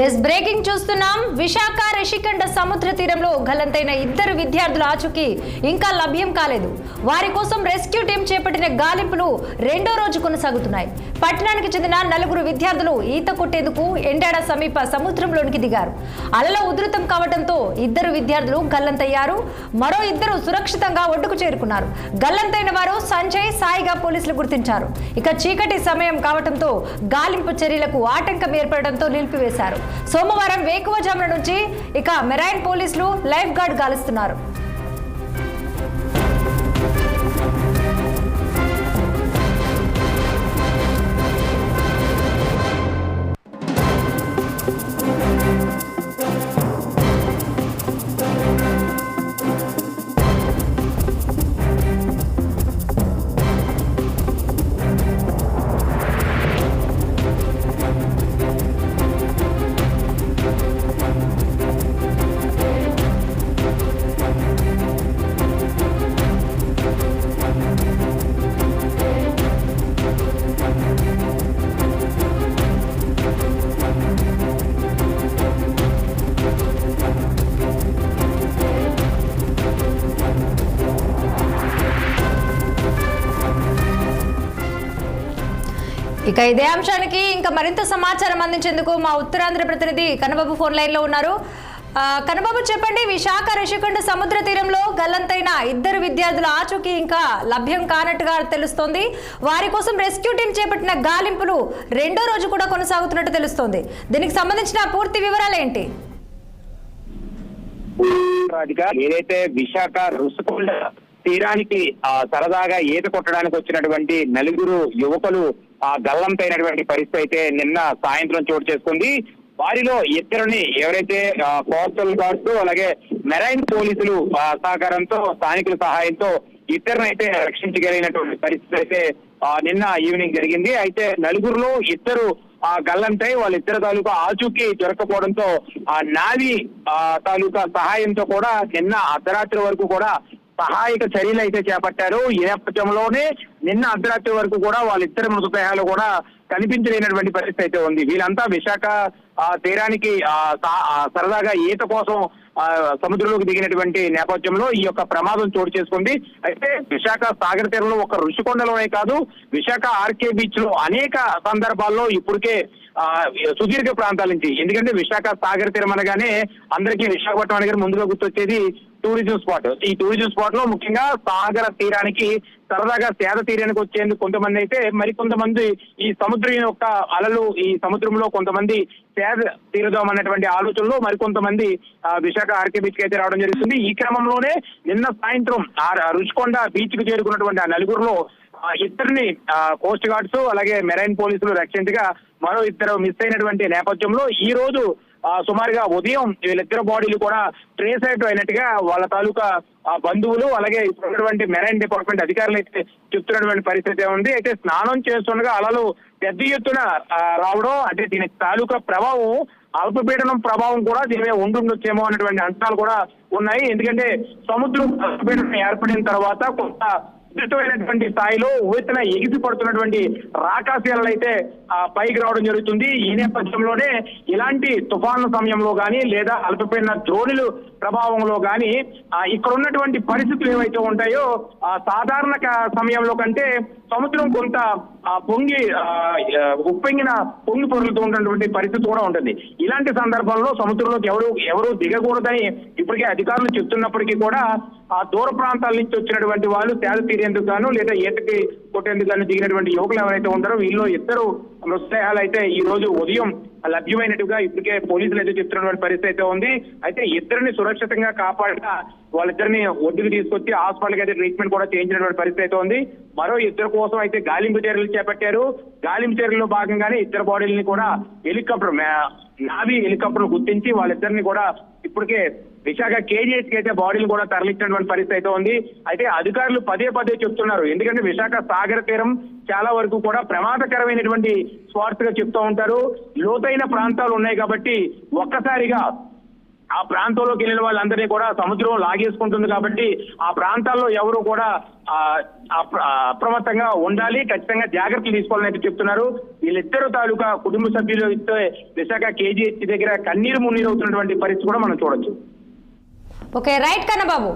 Yes breaking చూస్తున్నాం. విశాఖ రిషికొండ సముద్ర తీరంలో గల్లంతైన ఇద్దరు విద్యార్థుల ఆచూకీ ఇంకా లభ్యం కాలేదు. వారి కోసం రెస్క్యూ టీం చేపట్టిన గాలింపులు రెండో రోజు కొనసాగుతున్నాయి. పట్టణానికి చెందిన 4 విద్యార్థులు ఈత కొట్టేందుకు ఎండాడ సమీప సముద్రంలోనికి దిగారు. అలల ఉధృతం కావడంతో ఇద్దరు విద్యార్థులు గల్లంతయ్యారు. మరో ఇద్దరు సురక్షితంగా ఒడ్డుకు చేరుకున్నారు. గల్లంతైన వారు సంజయ్, సాయిగా పోలీసులు గుర్తించారు. ఇక చీకటి సమయం కావడంతో గాలింపు చర్యలకు ఆటంకం ఏర్పడడంతో నిలిపివేశారు. సోమవారం వేకువజామున నుంచి ఇక మెరైన్ పోలీసులు లైఫ్ గార్డ్ గాలిస్తున్నారు. ఇక ఇదే అంశానికి ఇంకా మరింత సమాచారం అందించేందుకు మా ఉత్తరాంధ్ర ప్రతినిధి కన్నబాబు ఫోన్ లైన్ లో ఉన్నారు. కన్నబాబు, చెప్పండి, విశాఖ రిషికొండ సముద్ర తీరంలో గల్లంతైన ఇద్దరు విద్యార్థుల ఆచూకీ ఇంకా లభ్యం కానట్టుగా తెలుస్తోంది. వారి కోసం రెస్క్యూ టీం చేపట్టిన గాలింపులు రెండో రోజు కూడా కొనసాగుతున్నట్టు తెలుస్తోంది. దీనికి సంబంధించిన పూర్తి వివరాలు ఏంటి? ఏదైతే విశాఖ రిషికొండ తీరానికి సరదాగా ఈత కొట్టడానికి వచ్చినటువంటి 4 యువకులు గల్లంతైనటువంటి పరిస్థితి అయితే నిన్న సాయంత్రం చోటు చేసుకుంది. వారిలో ఇద్దరిని ఎవరైతే కోస్టల్ గార్డ్స్ అలాగే మెరైన్ పోలీసులు సహకారంతో, స్థానికుల సహాయంతో ఇద్దరిని అయితే రక్షించగలిగినటువంటి పరిస్థితి అయితే నిన్న ఈవినింగ్ జరిగింది. అయితే 4లో ఇద్దరు గల్లంతై వాళ్ళిద్దరు తాలూకా ఆచూకీ దొరకపోవడంతో నావీ తాలూకా సహాయంతో కూడా నిన్న అర్ధరాత్రి వరకు కూడా సహాయక చర్యలు అయితే చేపట్టారు. ఈ నేపథ్యంలోనే నిన్న అర్ధరాత్రి వరకు కూడా వాళ్ళిద్దరి మృతదేహాలు కూడా కనిపించలేనటువంటి పరిస్థితి అయితే ఉంది. వీళ్ళంతా విశాఖ తీరానికి సరదాగా ఈత కోసం సముద్రంలోకి దిగినటువంటి నేపథ్యంలో ఈ యొక్క ప్రమాదం చోటు చేసుకుంది. అయితే విశాఖ సాగర తీరంలో ఒక ఋషికొండలోనే కాదు, విశాఖ ఆర్కే బీచ్ లో అనేక సందర్భాల్లో ఇప్పటికే సుదీర్ఘ ప్రాంతాల నుంచి, ఎందుకంటే విశాఖ సాగర తీరం అనగానే అందరికీ విశాఖపట్నం అనగానే ముందుగా గుర్తొచ్చేది టూరిజం స్పాట్. ఈ టూరిజం స్పాట్ లో ముఖ్యంగా సాగర తీరానికి సరదాగా సేద తీరానికి వచ్చేందుకు కొంతమంది అయితే, మరికొంతమంది ఈ సముద్రం యొక్క అలలు, ఈ సముద్రంలో కొంతమంది సేద తీరుదామన్నటువంటి ఆలోచనలో మరికొంతమంది విశాఖ ఆర్కే బీచ్ కి అయితే రావడం జరుగుతుంది. ఈ క్రమంలోనే నిన్న సాయంత్రం రుషికొండ బీచ్ కు చేరుకున్నటువంటి 4లో ఇద్దరిని కోస్ట్ గార్డ్స్ అలాగే మెరైన్ పోలీసులు రక్షించగా మరో ఇద్దరు మిస్ అయినటువంటి నేపథ్యంలో ఈ రోజు సుమారుగా ఉదయం వీళ్ళిద్దరు బాడీలు కూడా ట్రేస్ అవుట్ అయినట్టుగా వాళ్ళ తాలూకా బంధువులు అలాగే ఇప్పుడున్నటువంటి మెరైన్ డిపార్ట్మెంట్ అధికారులు అయితే చెప్తున్నటువంటి పరిస్థితి ఉంది. అయితే స్నానం చేస్తుండగా అలలు పెద్ద ఎత్తున రావడం, అంటే దీని తాలూకా ప్రభావం, అల్పపీడనం ప్రభావం కూడా దీని మీద ఉండుండొచ్చేమో అనేటువంటి అంచనాలు కూడా ఉన్నాయి. ఎందుకంటే సముద్రం అల్పపీడనం ఏర్పడిన తర్వాత కొంత విస్తృతమైనటువంటి స్థాయిలో ఊతన ఎగిసి పడుతున్నటువంటి రాకాశయాలు అయితే పైకి రావడం జరుగుతుంది. ఈ నేపథ్యంలోనే ఇలాంటి తుఫాన్ల సమయంలో కానీ లేదా అల్పపీడన ద్రోణులు ప్రభావంలో కానీ ఇక్కడ ఉన్నటువంటి పరిస్థితులు ఏవైతే ఉంటాయో సాధారణ సమయంలో కంటే సముద్రం కొంత పొంగి పొరులుతూ ఉన్నటువంటి పరిస్థితి కూడా ఉంటుంది. ఇలాంటి సందర్భంలో సముద్రంలోకి ఎవరు దిగకూడదని ఇప్పటికే అధికారులు చెప్తున్నప్పటికీ కూడా ఆ దూర ప్రాంతాల నుంచి వచ్చినటువంటి వాళ్ళు సేద తీరేందుకు గాను లేదా ఈతకి కొట్టేందుకు గాను దిగినటువంటి యువకులు ఎవరైతే ఉంటారో వీళ్ళు ఇద్దరు మృతదేహాలు అయితే ఈ రోజు ఉదయం లభ్యమైనట్టుగా ఇప్పటికే పోలీసులు అయితే చెప్తున్నటువంటి పరిస్థితి అయితే ఉంది. అయితే ఇద్దరిని సురక్షితంగా కాపాడిన వాళ్ళిద్దరిని ఒడ్డుకు తీసుకొచ్చి హాస్పిటల్కి అయితే ట్రీట్మెంట్ కూడా చేయించినటువంటి పరిస్థితి అయితే ఉంది. మరో ఇద్దరు కోసం అయితే గాలింపు చర్యలు చేపట్టారు. గాలింపు చర్యల్లో భాగంగానే ఇద్దరు బాడీలని కూడా నావీ హెలికాప్టర్ గుర్తించి వాళ్ళిద్దరిని కూడా ఇప్పటికే విశాఖ కేజీహెచ్ కి అయితే బాడీలు కూడా తరలించినటువంటి పరిస్థితి అయితే ఉంది. అయితే అధికారులు పదే చెప్తున్నారు, ఎందుకంటే విశాఖ సాగర తీరం చాలా వరకు కూడా ఆ ప్రాంతంలోకి వెళ్ళిన వాళ్ళందరినీ కూడా సముద్రం లాగేసుకుంటుంది కాబట్టి ఆ ప్రాంతాల్లో ఎవరు కూడా అప్రమత్తంగా ఉండాలి, ఖచ్చితంగా జాగ్రత్తలు తీసుకోవాలని అయితే చెప్తున్నారు. వీళ్ళిద్దరు తాలూకా కుటుంబ సభ్యులు ఇస్తే విశాఖ KGHC దగ్గర కన్నీరు మున్నీరు అవుతున్నటువంటి పరిస్థితి కూడా మనం చూడొచ్చు. Okay, right Kannababu.